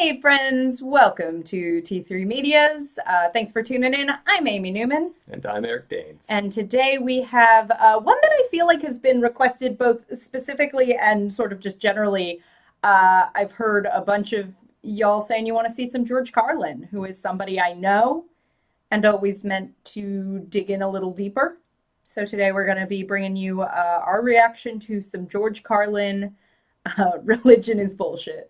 Hey friends, welcome to T3 Media's. Thanks for tuning in. I'm Amy Newman. And I'm Eric Dains. And today we have one that I feel like has been requested both specifically and sort of just generally. I've heard a bunch of y'all saying you want to see some George Carlin, who is somebody I know and always meant to dig in a little deeper. So today we're going to be bringing you our reaction to some George Carlin, Religion is Bullshit,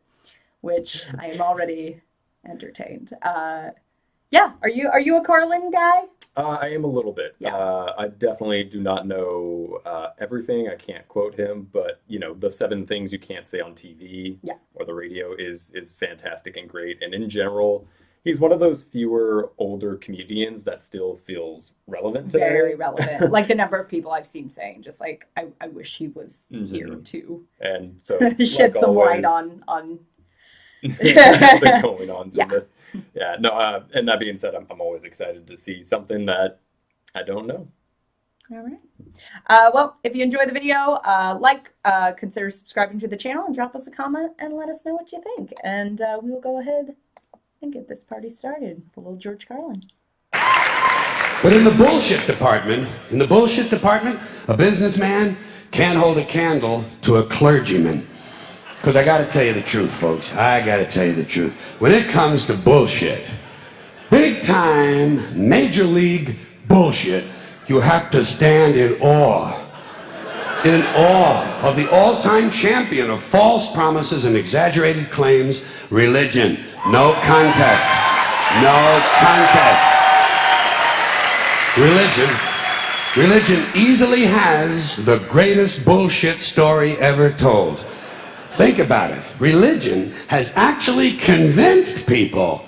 which I am already entertained. Yeah, are you a Carlin guy? I am a little bit. Yeah. I definitely do not know everything. I can't quote him, but you know, the 7 things you can't say on TV or the radio is fantastic and great. And in general, he's one of those fewer older comedians that still feels relevant today. Very relevant. Like the number of people I've seen saying, just like, I wish he was here too. And so shed some light on the going-ons. And that being said, I'm always excited to see something that I don't know. All right. Well, if you enjoy the video, consider subscribing to the channel and drop us a comment and let us know what you think. And we will go ahead and get this party started for little George Carlin. But in the bullshit department, a businessman can't hold a candle to a clergyman. Because I gotta tell you the truth, folks. I gotta tell you the truth. When it comes to bullshit, big time, major league bullshit, you have to stand in awe of the all-time champion of false promises and exaggerated claims, religion. No contest. No contest. Religion easily has the greatest bullshit story ever told. Think about it. Religion has actually convinced people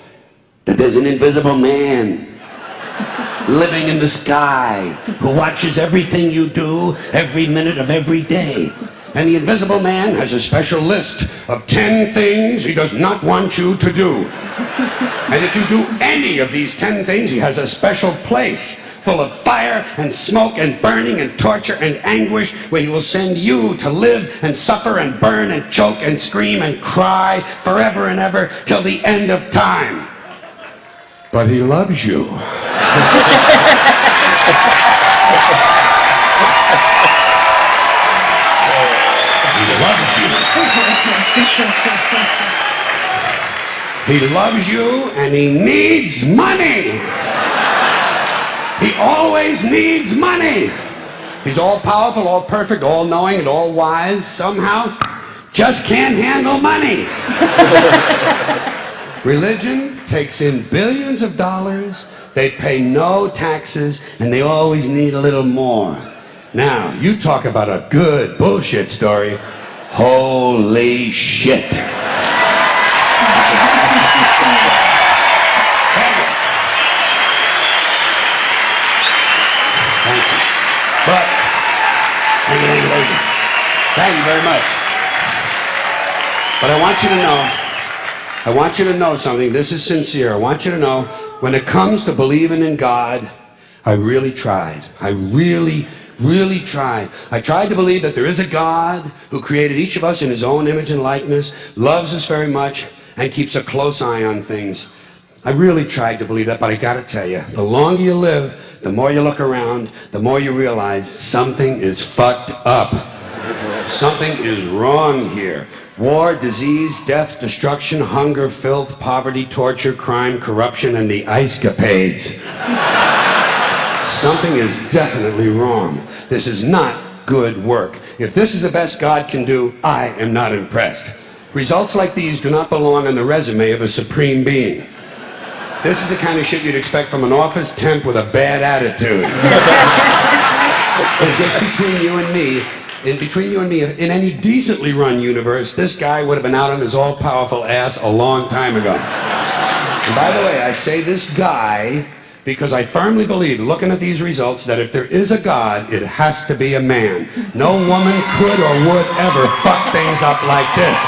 that there's an invisible man living in the sky who watches everything you do every minute of every day. And the invisible man has a special list of 10 things he does not want you to do. And if you do any of these 10 things, he has a special place full of fire and smoke and burning and torture and anguish, where he will send you to live and suffer and burn and choke and scream and cry forever and ever till the end of time. But he loves you. He loves you. He loves you and he needs money. He always needs money. He's all powerful, all perfect, all knowing, and all wise. Somehow, just can't handle money. Religion takes in billions of dollars. They pay no taxes, and they always need a little more. Now, you talk about a good bullshit story. Holy shit. But, thank you very much. But I want you to know something. This is sincere. I want you to know, when it comes to believing in God, I really tried. I really tried. I tried to believe that there is a God who created each of us in his own image and likeness, loves us very much, and keeps a close eye on things. I really tried to believe that, but I gotta tell you, the longer you live, the more you look around, the more you realize something is fucked up. Something is wrong here. War, disease, death, destruction, hunger, filth, poverty, torture, crime, corruption, and the ice-capades. Something is definitely wrong. This is not good work. If this is the best God can do, I am not impressed. Results like these do not belong on the resume of a supreme being. This is the kind of shit you'd expect from an office temp with a bad attitude. And just between you and me, in any decently run universe, this guy would have been out on his all-powerful ass a long time ago. And by the way, I say this guy because I firmly believe, looking at these results, that if there is a God, it has to be a man. No woman could or would ever fuck things up like this.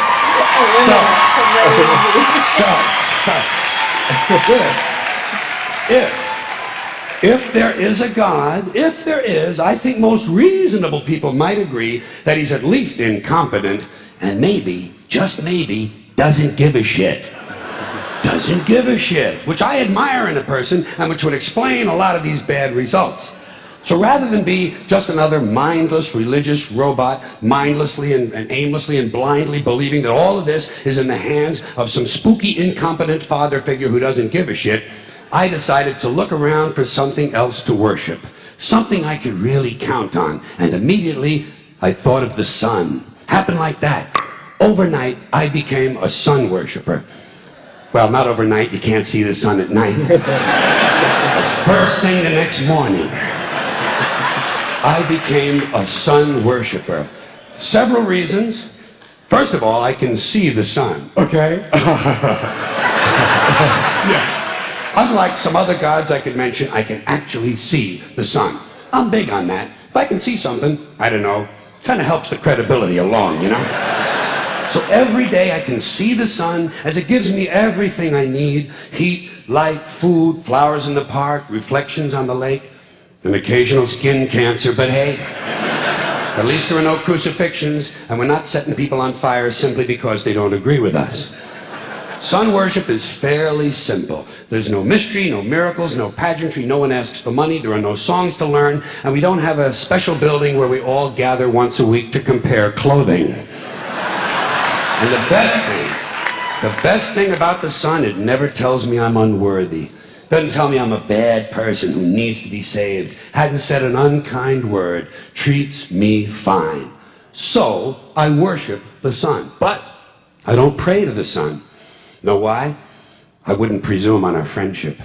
If there is a God, I think most reasonable people might agree that he's at least incompetent and maybe, just maybe, doesn't give a shit. doesn't give a shit, which I admire in a person and which would explain a lot of these bad results. So rather than be just another mindless religious robot, mindlessly and aimlessly and blindly believing that all of this is in the hands of some spooky, incompetent father figure who doesn't give a shit, I decided to look around for something else to worship, something I could really count on. And immediately, I thought of the sun. Happened like that. Overnight, I became a sun worshiper. Well, not overnight, you can't see the sun at night. But first thing the next morning, I became a sun worshiper. Several reasons. First of all, I can see the sun, okay? Yeah. Unlike some other gods I could mention, I can actually see the sun. I'm big on that. If I can see something, I don't know, kind of helps the credibility along, you know? So every day I can see the sun as it gives me everything I need: heat, light, food, flowers in the park, reflections on the lake, an occasional skin cancer, but hey, at least there are no crucifixions, and we're not setting people on fire simply because they don't agree with us. Sun worship is fairly simple. There's no mystery, no miracles, no pageantry, no one asks for money, there are no songs to learn, and we don't have a special building where we all gather once a week to compare clothing. And the best thing about the sun, it never tells me I'm unworthy. Doesn't tell me I'm a bad person who needs to be saved. Hadn't said an unkind word. Treats me fine. So I worship the sun. But I don't pray to the sun. Know why? I wouldn't presume on our friendship.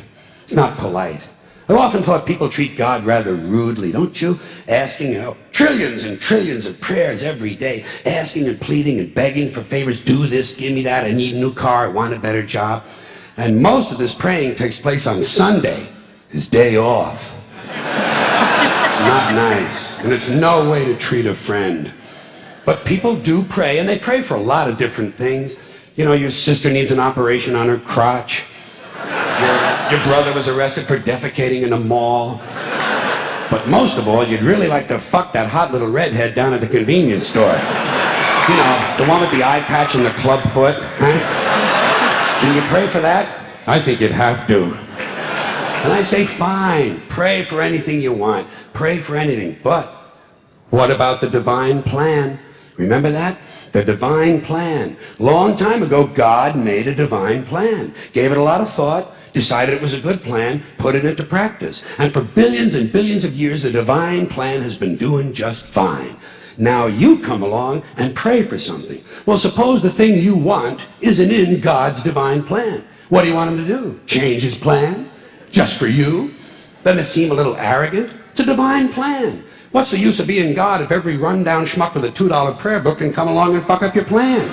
It's not polite. I've often thought people treat God rather rudely, don't you? Asking, trillions and trillions of prayers every day, asking and pleading and begging for favors. Do this, give me that, I need a new car, I want a better job. And most of this praying takes place on Sunday, his day off. It's not nice, and it's no way to treat a friend. But people do pray, and they pray for a lot of different things. You know, your sister needs an operation on her crotch. Your brother was arrested for defecating in a mall. But most of all, you'd really like to fuck that hot little redhead down at the convenience store. You know, the one with the eye patch and the club foot, huh? Can you pray for that? I think you'd have to. And I say, fine, pray for anything you want. Pray for anything. But what about the divine plan? Remember that? The divine plan. Long time ago, God made a divine plan. Gave it a lot of thought, decided it was a good plan, put it into practice. And for billions and billions of years, the divine plan has been doing just fine. Now you come along and pray for something. Well, suppose the thing you want isn't in God's divine plan. What do you want him to do? Change his plan? Just for you? Doesn't it seem a little arrogant? It's a divine plan. What's the use of being God if every rundown schmuck with a $2 prayer book can come along and fuck up your plan?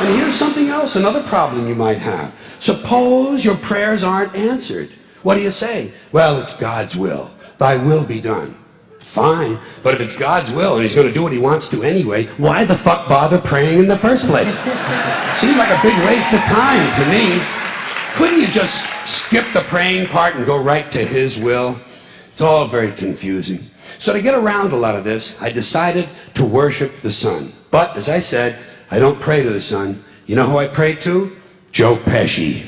And here's something else, another problem you might have. Suppose your prayers aren't answered. What do you say? Well, it's God's will. Thy will be done. Fine, but if it's God's will and he's going to do what he wants to anyway, why the fuck bother praying in the first place? Seems like a big waste of time to me. Couldn't you just skip the praying part and go right to his will? It's all very confusing. So to get around a lot of this, I decided to worship the sun. But, as I said, I don't pray to the sun. You know who I pray to? Joe Pesci.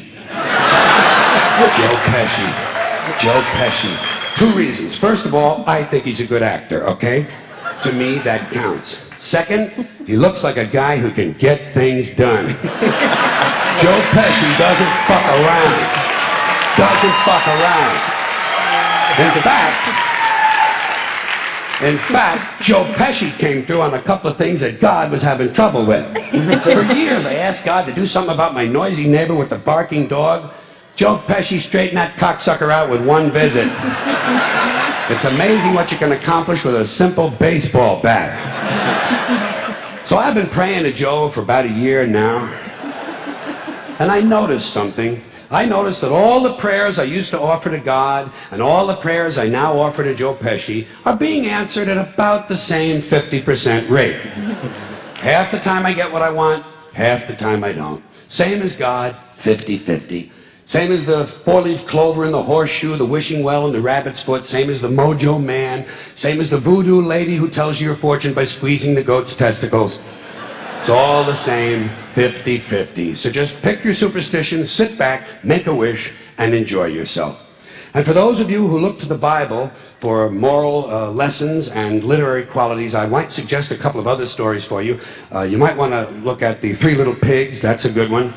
Joe Pesci. Joe Pesci. Two reasons. First of all, I think he's a good actor, okay? To me, that counts. Second, he looks like a guy who can get things done. Joe Pesci doesn't fuck around. Doesn't fuck around. In fact, Joe Pesci came through on a couple of things that God was having trouble with. For years, I asked God to do something about my noisy neighbor with the barking dog. Joe Pesci straightened that cocksucker out with one visit. It's amazing what you can accomplish with a simple baseball bat. So I've been praying to Joe for about a year now, and I noticed something. I noticed that all the prayers I used to offer to God and all the prayers I now offer to Joe Pesci are being answered at about the same 50% rate. Half the time I get what I want, half the time I don't. Same as God, 50-50. Same as the four-leaf clover and the horseshoe, the wishing well and the rabbit's foot. Same as the mojo man. Same as the voodoo lady who tells you your fortune by squeezing the goat's testicles. It's all the same 50-50. So just pick your superstition, sit back, make a wish, and enjoy yourself. And for those of you who look to the Bible for moral lessons and literary qualities, I might suggest a couple of other stories for you. You might want to look at The Three Little Pigs. That's a good one.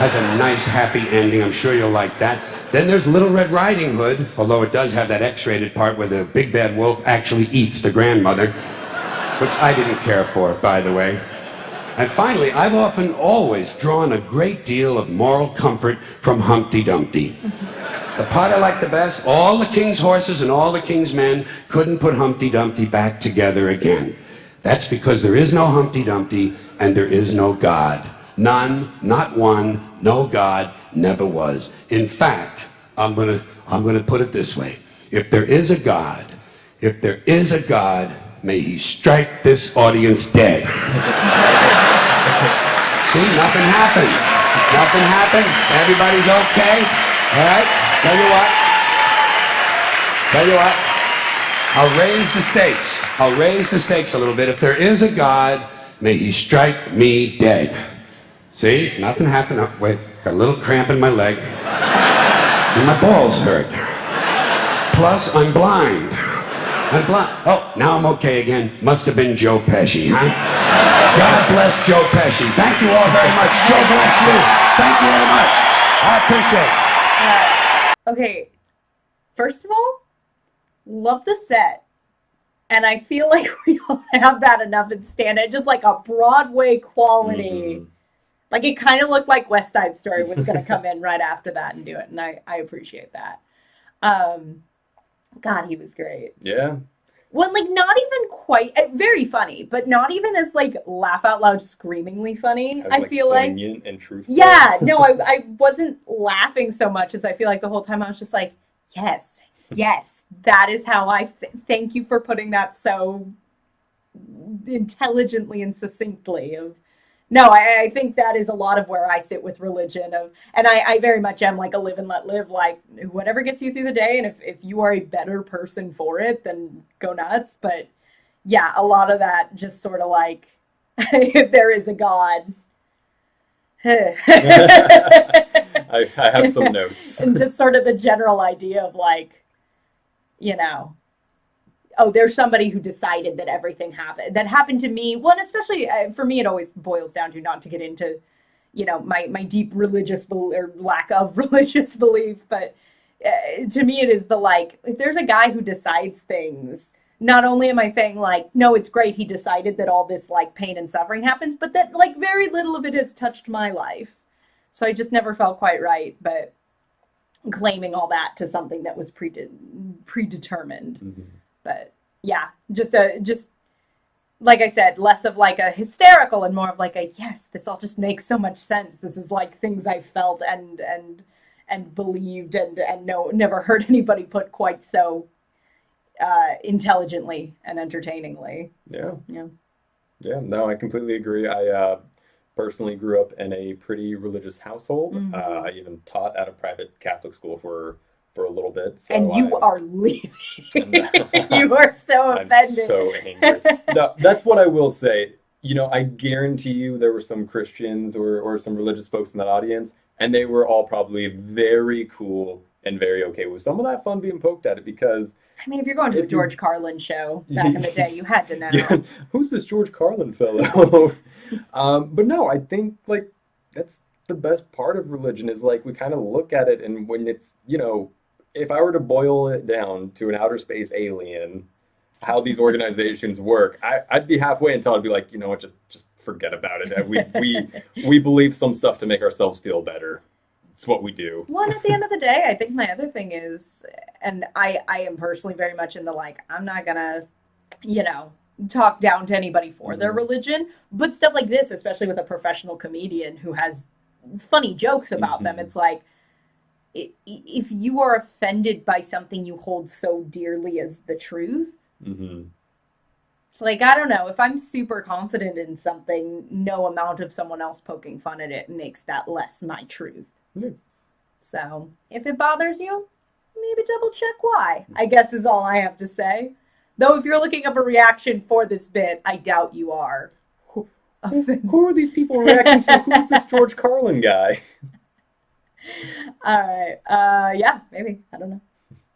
Has a nice, happy ending. I'm sure you'll like that. Then there's Little Red Riding Hood, although it does have that X-rated part where the big bad wolf actually eats the grandmother, which I didn't care for, by the way. And finally, I've often always drawn a great deal of moral comfort from Humpty Dumpty. The part I like the best, all the king's horses and all the king's men couldn't put Humpty Dumpty back together again. That's because there is no Humpty Dumpty and there is no God. None, not one, no God, never was. In fact, I'm gonna put it this way. If there is a God, may he strike this audience dead. See, nothing happened. Nothing happened. Everybody's okay. All right? Tell you what. I'll raise the stakes. I'll raise the stakes a little bit. If there is a God, may he strike me dead. See? Nothing happened. Oh, wait. Got a little cramp in my leg. And my balls hurt. Plus, I'm blind. Oh, now I'm okay again. Must have been Joe Pesci, huh? God bless Joe Pesci. Thank you all very much. Joe bless you. Thank you very much. I appreciate it. Okay, first of all, love the set. And I feel like we don't have that enough in stand-up. Just like a Broadway quality. Mm-hmm. Like it kind of looked like West Side Story was going to come in right after that and do it. And I appreciate that. God, he was great. Yeah. Well, like not even quite, very funny, but not even as like laugh out loud screamingly funny. As, I feel like poignant and truthful. Yeah, no, I wasn't laughing so much as I feel like the whole time I was just like, yes, that is how thank you for putting that so intelligently and succinctly of. No, I think that is a lot of where I sit with religion and I very much am like a live and let live, like whatever gets you through the day. And if you are a better person for it, then go nuts. But yeah, a lot of that just sort of like, if there is a God. I have some notes. And just sort of the general idea of like, oh, there's somebody who decided that everything happened. That happened to me. Well, and especially for me, it always boils down to, not to get into, my deep religious or lack of religious belief. But to me, it is the like, if there's a guy who decides things, not only am I saying like, no, it's great he decided that all this like pain and suffering happens, but that like very little of it has touched my life. So I just never felt quite right. But claiming all that to something that was predetermined. Mm-hmm. But yeah, just like I said, less of like a hysterical and more of like a, yes, this all just makes so much sense. This is like things I felt and believed and never heard anybody put quite so intelligently and entertainingly. Yeah. No, I completely agree. I personally grew up in a pretty religious household. Mm-hmm. I even taught at a private Catholic school for a little bit. So and you are leaving. You are so offended. I'm so angry. No, that's what I will say. I guarantee you there were some Christians or some religious folks in that audience, and they were all probably very cool and very okay with some of that fun being poked at it because... I mean, if you're going to a George Carlin show back in the day, you had to know. Yeah, who's this George Carlin fellow? But no, I think like that's the best part of religion is like we kind of look at it, and when it's, if I were to boil it down to an outer space alien, how these organizations work, I'd be halfway until I'd be like, you know what, just forget about it. We believe some stuff to make ourselves feel better. It's what we do. Well, and at the end of the day, I think my other thing is, and I am personally very much in the like, I'm not gonna, talk down to anybody for their religion, but stuff like this, especially with a professional comedian who has funny jokes about them, it's like, if you are offended by something you hold so dearly as the truth, it's like, I don't know, if I'm super confident in something, no amount of someone else poking fun at it makes that less my truth. So if it bothers you, maybe double check why, I guess is all I have to say. Though if you're looking up a reaction for this bit, I doubt you are. Who are these people reacting to? Who's this George Carlin guy? All right. Yeah, maybe. I don't know.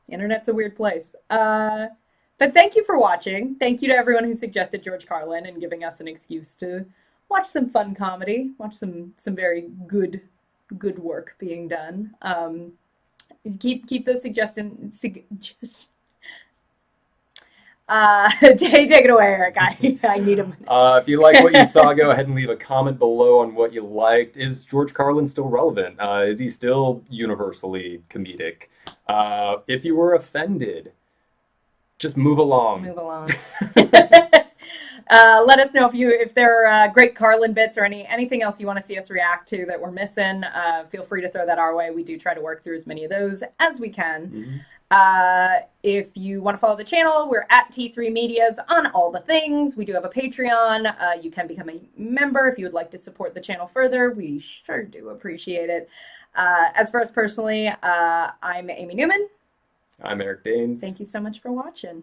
The internet's a weird place. But thank you for watching. Thank you to everyone who suggested George Carlin and giving us an excuse to watch some fun comedy, watch some very good work being done. Keep those suggestions. Take it away, Eric. I need a minute. If you like what you saw, go ahead and leave a comment below on what you liked. Is George Carlin still relevant? Is he still universally comedic? If you were offended, just move along. Move along. Let us know if there are great Carlin bits or anything else you want to see us react to that we're missing. Feel free to throw that our way. We do try to work through as many of those as we can. If you want to follow the channel, we're at T3 Medias on all the things. We do have a Patreon. You can become a member if you would like to support the channel further. We sure do appreciate it. As for us personally, I'm Amy Newman. I'm Eric Dains. Thank you so much for watching.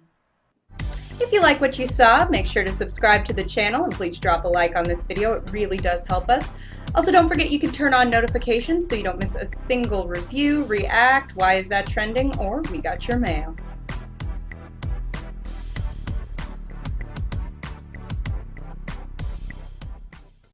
If you like what you saw, make sure to subscribe to the channel and please drop a like on this video. It really does help us. Also, don't forget you can turn on notifications so you don't miss a single review, react, why is that trending, or we got your mail.